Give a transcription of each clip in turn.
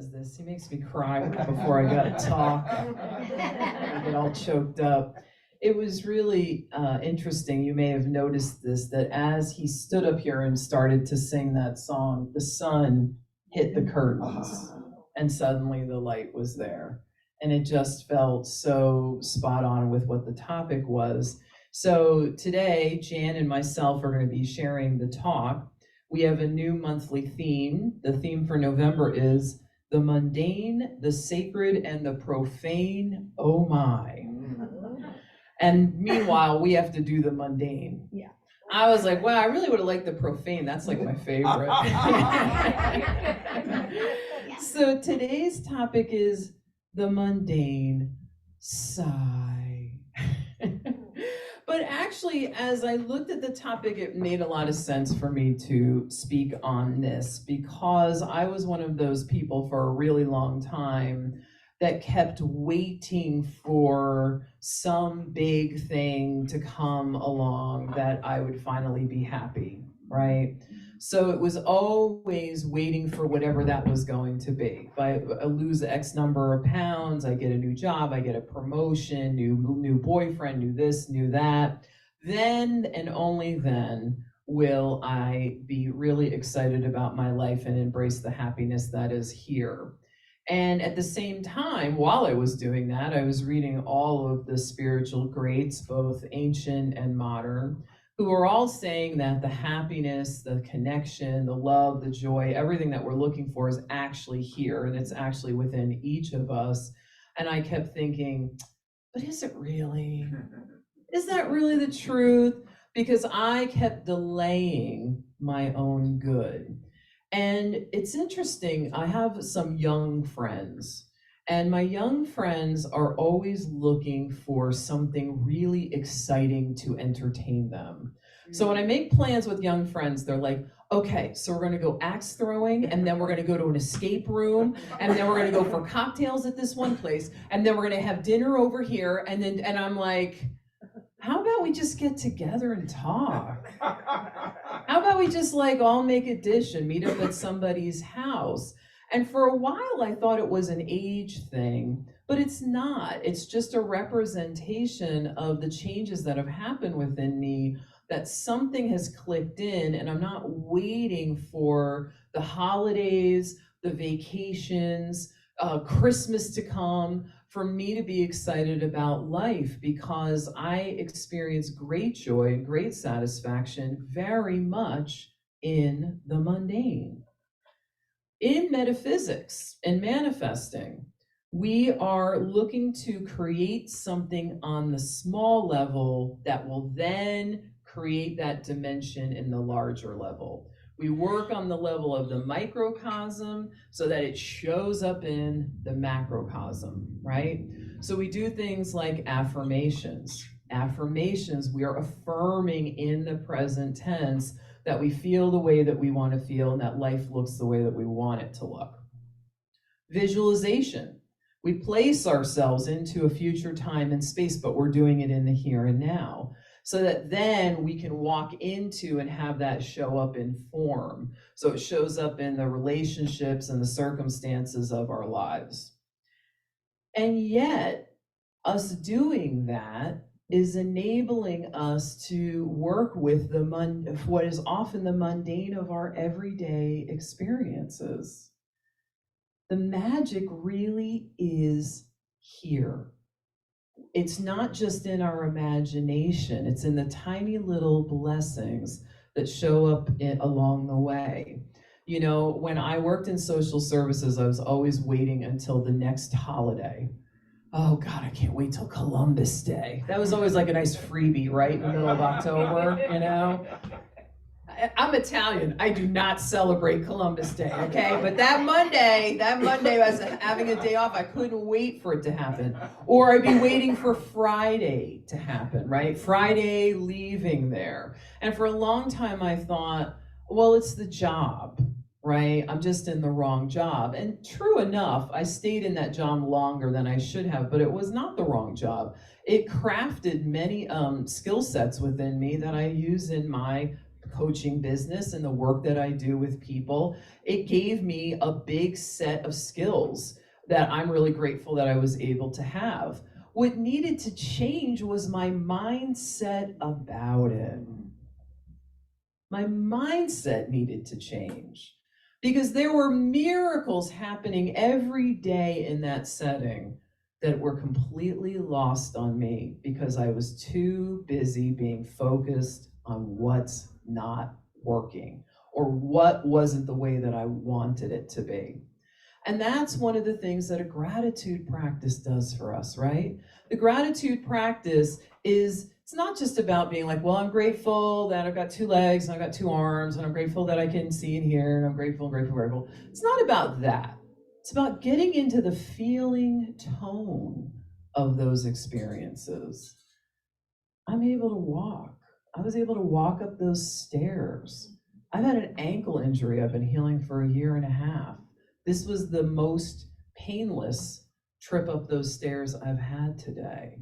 does this. He makes me cry right before I gotta talk. I get all choked up. It was really interesting. You may have noticed this, that as he stood up here and started to sing that song, the sun hit the curtains and suddenly the light was there. And it just felt so spot on with what the topic was. So today, Jan and myself are going to be sharing the talk. We have a new monthly theme. The theme for November is the mundane, the sacred, and the profane. Oh my. And meanwhile, we have to do the mundane. Yeah. I was like, wow, I really would have liked the profane. That's like my favorite. So today's topic is the mundane sigh. But actually, as I looked at the topic, it made a lot of sense for me to speak on this because I was one of those people for a really long time that kept waiting for some big thing to come along that I would finally be happy, right? So it was always waiting for whatever that was going to be. If I lose X number of pounds, I get a new job, I get a promotion, new boyfriend, new this, new that. Then and only then will I be really excited about my life and embrace the happiness that is here. And at the same time, while I was doing that, I was reading all of the spiritual greats, both ancient and modern, who are all saying that the happiness, the connection, the love, the joy, everything that we're looking for is actually here, and it's actually within each of us. And I kept thinking, but is it really? Is that really the truth? Because I kept delaying my own good. And it's interesting, I have some young friends, and my young friends are always looking for something really exciting to entertain them. So when I make plans with young friends, they're like, okay, so we're gonna go axe throwing, and then we're gonna go to an escape room, and then we're gonna go for cocktails at this one place, and then we're gonna have dinner over here, and I'm like, how about we just get together and talk? How about we just like all make a dish and meet up at somebody's house? And for a while I thought it was an age thing, but it's not. It's just a representation of the changes that have happened within me, that something has clicked in and I'm not waiting for the holidays, the vacations, Christmas to come for me to be excited about life, because I experience great joy and great satisfaction very much in the mundane. In metaphysics and manifesting, we are looking to create something on the small level that will then create that dimension in the larger level. We work on the level of the microcosm so that it shows up in the macrocosm, right? So we do things like affirmations. Affirmations, we are affirming in the present tense that we feel the way that we want to feel and that life looks the way that we want it to look. Visualization. We place ourselves into a future time and space, but we're doing it in the here and now, so that then we can walk into and have that show up in form. So it shows up in the relationships and the circumstances of our lives. And yet, us doing that is enabling us to work with what is often the mundane of our everyday experiences. The magic really is here. It's not just in our imagination, it's in the tiny little blessings that show up along the way. You know, when I worked in social services, I was always waiting until the next holiday. Oh God, I can't wait till Columbus Day. That was always like a nice freebie, right? In the middle of October, you know? I'm Italian. I do not celebrate Columbus Day, okay? But that Monday, I was having a day off. I couldn't wait for it to happen. Or I'd be waiting for Friday to happen, right? Friday, leaving there. And for a long time, I thought, well, it's the job, right? I'm just in the wrong job. And true enough, I stayed in that job longer than I should have, but it was not the wrong job. It crafted many skill sets within me that I use in my coaching business and the work that I do with people, it gave me a big set of skills that I'm really grateful that I was able to have. What needed to change was my mindset about it. My mindset needed to change because there were miracles happening every day in that setting that were completely lost on me because I was too busy being focused on what's not working or what wasn't the way that I wanted it to be. And that's one of the things that a gratitude practice does for us, right? The gratitude practice is, it's not just about being like, well, I'm grateful that I've got two legs and I've got two arms and I'm grateful that I can see and hear and I'm grateful, grateful, grateful. It's not about that. It's about getting into the feeling tone of those experiences. I'm able to walk. I was able to walk up those stairs. I've had an ankle injury I've been healing for a year and a half. This was the most painless trip up those stairs I've had today.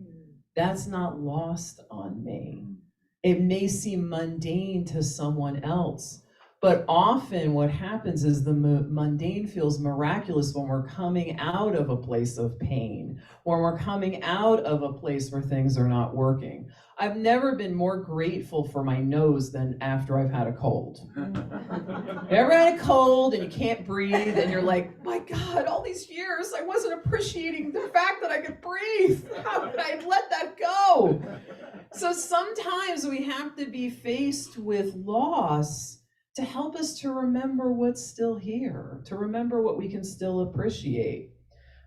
That's not lost on me. It may seem mundane to someone else, but often what happens is the mundane feels miraculous when we're coming out of a place of pain, when we're coming out of a place where things are not working. I've never been more grateful for my nose than after I've had a cold. You ever had a cold and you can't breathe and you're like, my God, all these years I wasn't appreciating the fact that I could breathe. How could I let that go? So sometimes we have to be faced with loss to help us to remember what's still here, to remember what we can still appreciate.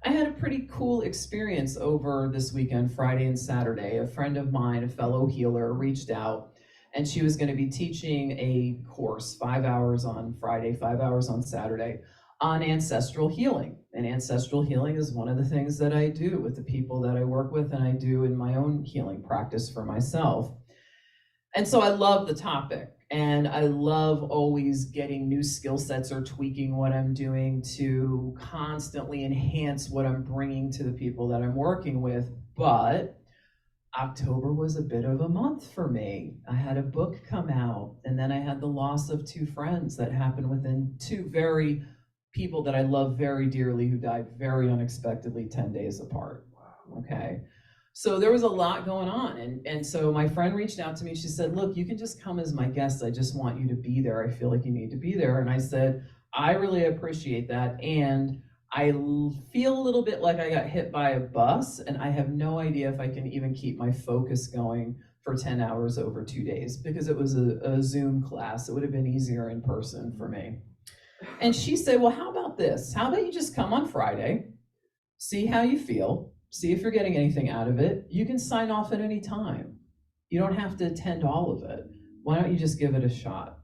I had a pretty cool experience over this weekend, Friday and Saturday. A friend of mine, a fellow healer, reached out and she was going to be teaching a course, 5 hours on Friday, 5 hours on Saturday, on ancestral healing. And ancestral healing is one of the things that I do with the people that I work with and I do in my own healing practice for myself. And so I love the topic. And I love always getting new skill sets or tweaking what I'm doing to constantly enhance what I'm bringing to the people that I'm working with. But October was a bit of a month for me. I had a book come out, and then I had the loss of two friends that happened within two very people that I love very dearly who died very unexpectedly 10 days apart. Okay. So there was a lot going on. And so my friend reached out to me. She said, look, you can just come as my guest. I just want you to be there. I feel like you need to be there. And I said, I really appreciate that. And I feel a little bit like I got hit by a bus, and I have no idea if I can even keep my focus going for 10 hours over 2 days because it was a Zoom class. It would have been easier in person for me. And she said, well, how about this? How about you just come on Friday, see how you feel, see if you're getting anything out of it. You can sign off at any time. You don't have to attend all of it. Why don't you just give it a shot?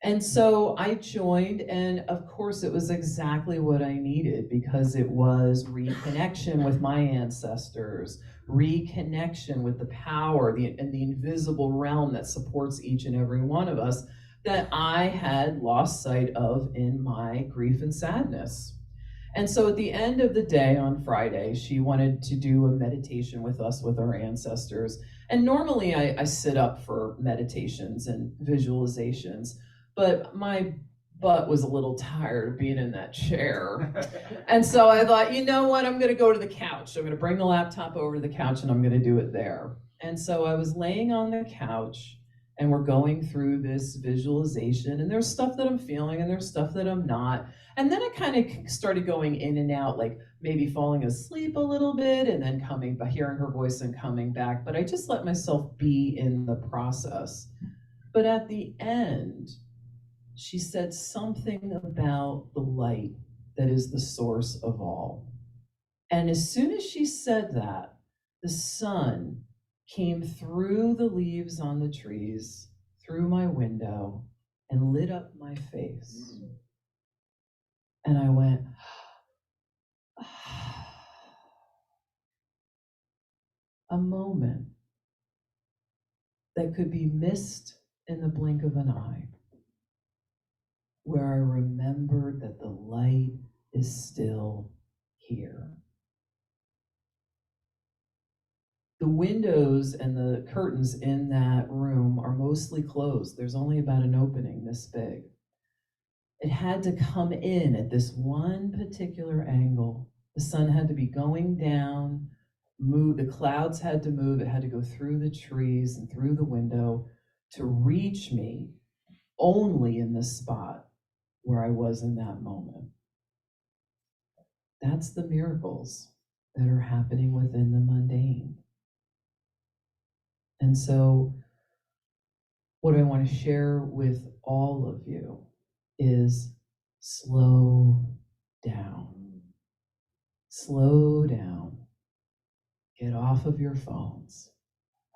And so I joined, and of course it was exactly what I needed because it was reconnection with my ancestors, reconnection with the power and the invisible realm that supports each and every one of us that I had lost sight of in my grief and sadness. And so at the end of the day on Friday, she wanted to do a meditation with us, with our ancestors. And normally I sit up for meditations and visualizations, but my butt was a little tired of being in that chair. And so I thought, you know what, I'm gonna go to the couch. I'm gonna bring the laptop over to the couch and I'm gonna do it there. And so I was laying on the couch and we're going through this visualization, and there's stuff that I'm feeling and there's stuff that I'm not. And then I kind of started going in and out, like maybe falling asleep a little bit and then coming, but hearing her voice and coming back. But I just let myself be in the process. But at the end, she said something about the light that is the source of all. And as soon as she said that, the sun came through the leaves on the trees, through my window, and lit up my face. And I went, a moment that could be missed in the blink of an eye, where I remembered that the light is still here. The windows and the curtains in that room are mostly closed. There's only about an opening this big. It had to come in at this one particular angle. The sun had to be going down, move, the clouds had to move, it had to go through the trees and through the window to reach me only in the spot where I was in that moment. That's the miracles that are happening within the mundane. And so, what I want to share with all of you is slow down. Slow down. Get off of your phones.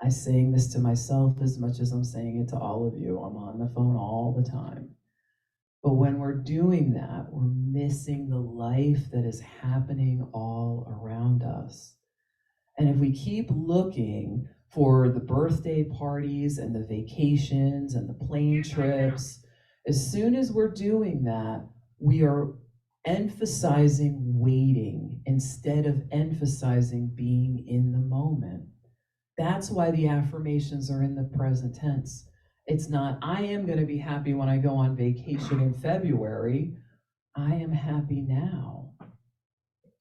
I'm saying this to myself as much as I'm saying it to all of you. I'm on the phone all the time. But when we're doing that, we're missing the life that is happening all around us. And if we keep looking for the birthday parties and the vacations and the plane trips, as soon as we're doing that, we are emphasizing waiting instead of emphasizing being in the moment. That's why the affirmations are in the present tense. It's not, I am going to be happy when I go on vacation in February. I am happy now.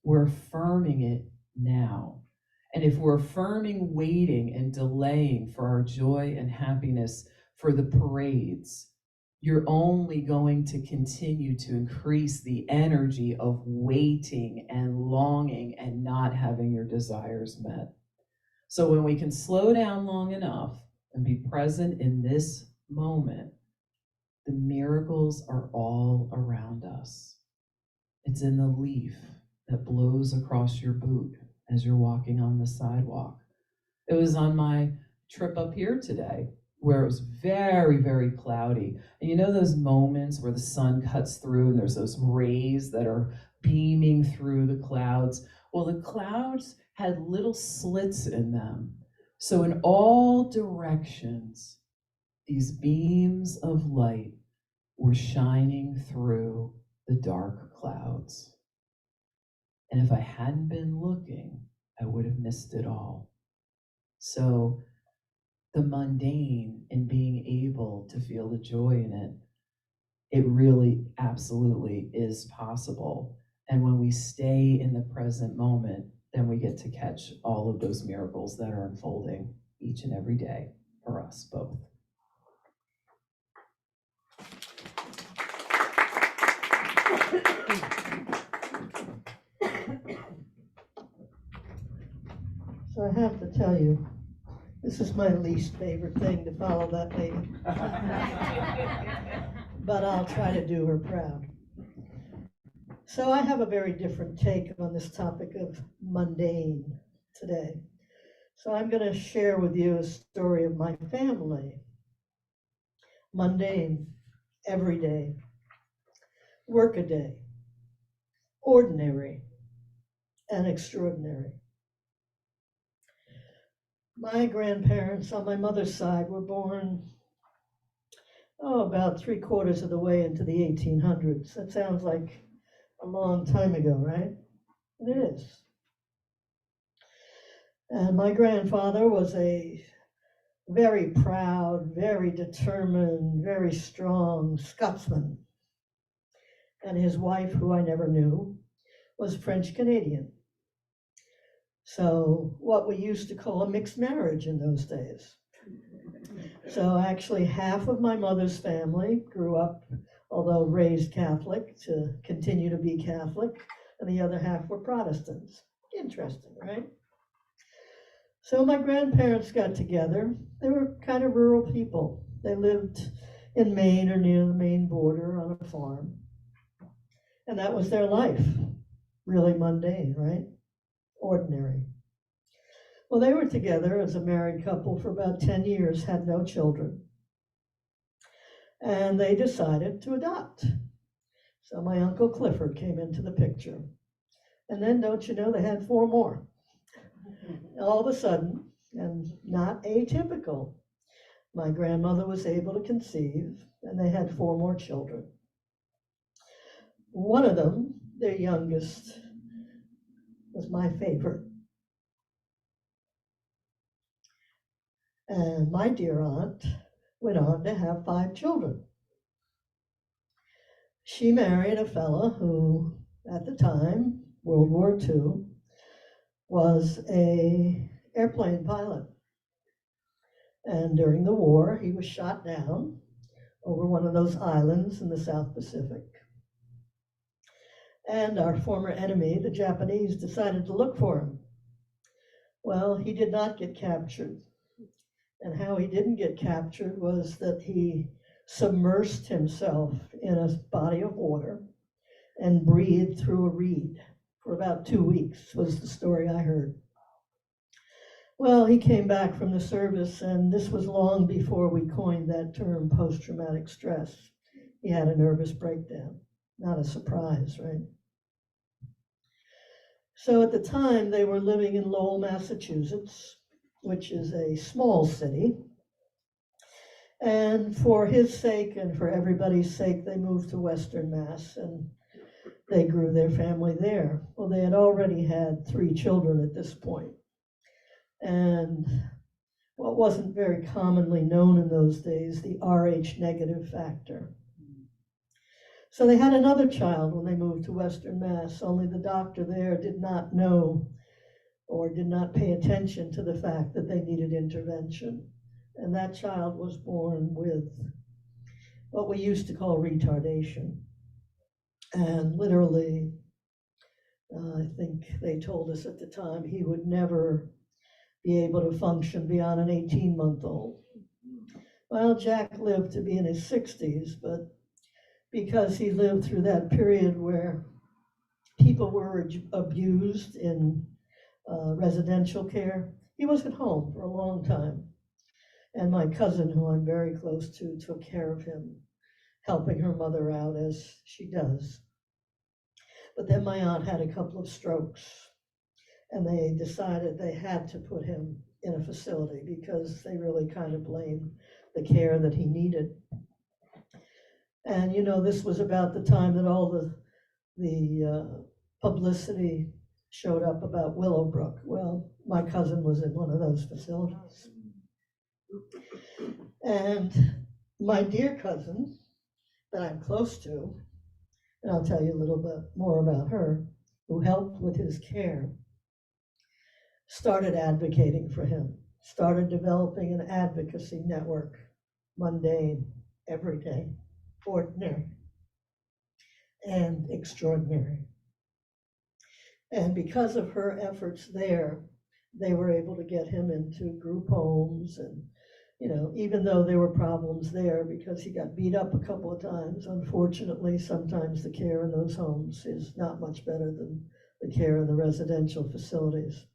We're affirming it now. And if we're affirming waiting and delaying for our joy and happiness for the parades, you're only going to continue to increase the energy of waiting and longing and not having your desires met. So when we can slow down long enough and be present in this moment, the miracles are all around us. It's in the leaf that blows across your boot as you're walking on the sidewalk. It was on my trip up here today where it was very, very cloudy. And you know those moments where the sun cuts through and there's those rays that are beaming through the clouds? Well, the clouds had little slits in them. So in all directions, these beams of light were shining through the dark clouds. And if I hadn't been looking, I would have missed it all. So the mundane and being able to feel the joy in it, it really absolutely is possible. And when we stay in the present moment, then we get to catch all of those miracles that are unfolding each and every day for us both. So I have to tell you, this is my least favorite thing to follow that lady. But I'll try to do her proud. So I have a very different take on this topic of mundane today. So I'm going to share with you a story of my family. Mundane, everyday, workaday, ordinary, and extraordinary. My grandparents on my mother's side were born, about 3/4 of the way into the 1800s. That sounds like a long time ago, right? And it is. And my grandfather was a very proud, very determined, very strong Scotsman. And his wife, who I never knew, was French Canadian. So what we used to call a mixed marriage in those days. So actually half of my mother's family grew up, although raised Catholic, to continue to be Catholic, and the other half were Protestants. Interesting, right? So my grandparents got together. They were kind of rural people. They lived in Maine or near the Maine border on a farm. And that was their life. Really mundane, right? Ordinary. Well, they were together as a married couple for about 10 years, had no children. And they decided to adopt. So my Uncle Clifford came into the picture. And then, don't you know, they had 4 more. All of a sudden, and not atypical, my grandmother was able to conceive, and they had 4 more children. One of them, their youngest, was my favorite. And my dear aunt went on to have 5 children. She married a fellow who, at the time, World War II, was an airplane pilot. And during the war, he was shot down over one of those islands in the South Pacific. And our former enemy, the Japanese, decided to look for him. Well, he did not get captured. And how he didn't get captured was that he submersed himself in a body of water and breathed through a reed for about 2 weeks, was the story I heard. Well, he came back from the service, and this was long before we coined that term, post-traumatic stress. He had a nervous breakdown. Not a surprise, right? So at the time, they were living in Lowell, Massachusetts, which is a small city. And for his sake and for everybody's sake, they moved to Western Mass, and they grew their family there. Well, they had already had 3 children at this point. And what wasn't very commonly known in those days, the Rh negative factor. So they had another child when they moved to Western Mass, only the doctor there did not know or did not pay attention to the fact that they needed intervention. And that child was born with what we used to call retardation. And literally, I think they told us at the time, he would never be able to function beyond an 18-month-old. Well, Jack lived to be in his 60s, but because he lived through that period where people were abused in residential care, he was at home for a long time. And my cousin, who I'm very close to, took care of him, helping her mother out as she does. But then my aunt had a couple of strokes, and they decided they had to put him in a facility because they really kind of blamed the care that he needed. And this was about the time that all the publicity showed up about Willowbrook. Well, my cousin was in one of those facilities. And my dear cousin, that I'm close to, and I'll tell you a little bit more about her, who helped with his care, started advocating for him, started developing an advocacy network, Mundane, everyday, ordinary, and extraordinary. And because of her efforts there, they were able to get him into group homes. And even though there were problems there because he got beat up a couple of times, unfortunately, sometimes the care in those homes is not much better than the care in the residential facilities.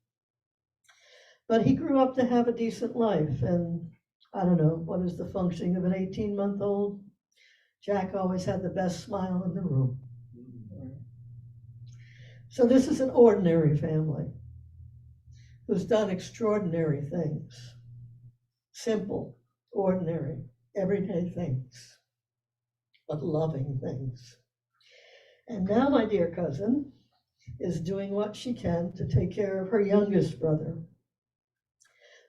But he grew up to have a decent life, and I don't know, what is the functioning of an 18-month-old? Jack always had the best smile in the room. So this is an ordinary family who's done extraordinary things. Simple, ordinary, everyday things, but loving things. And now my dear cousin is doing what she can to take care of her youngest brother,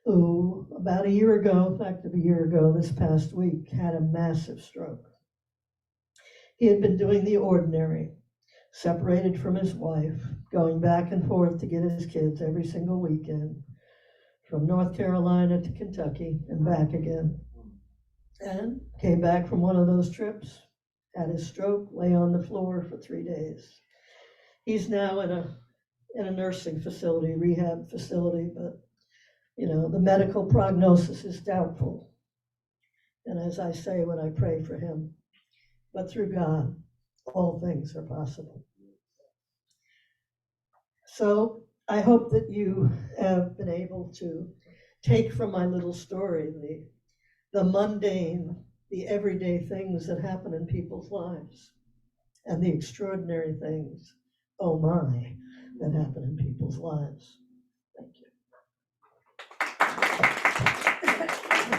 who about a year ago, in fact, a year ago this past week, had a massive stroke. He had been doing the ordinary, separated from his wife, going back and forth to get his kids every single weekend, from North Carolina to Kentucky and back again. And came back from one of those trips, had his stroke, lay on the floor for 3 days. He's now in a nursing facility, rehab facility, but the medical prognosis is doubtful. And as I say when I pray for him, but through God, all things are possible. So I hope that you have been able to take from my little story the mundane, the everyday things that happen in people's lives, and the extraordinary things, oh my, that happen in people's lives. Thank you.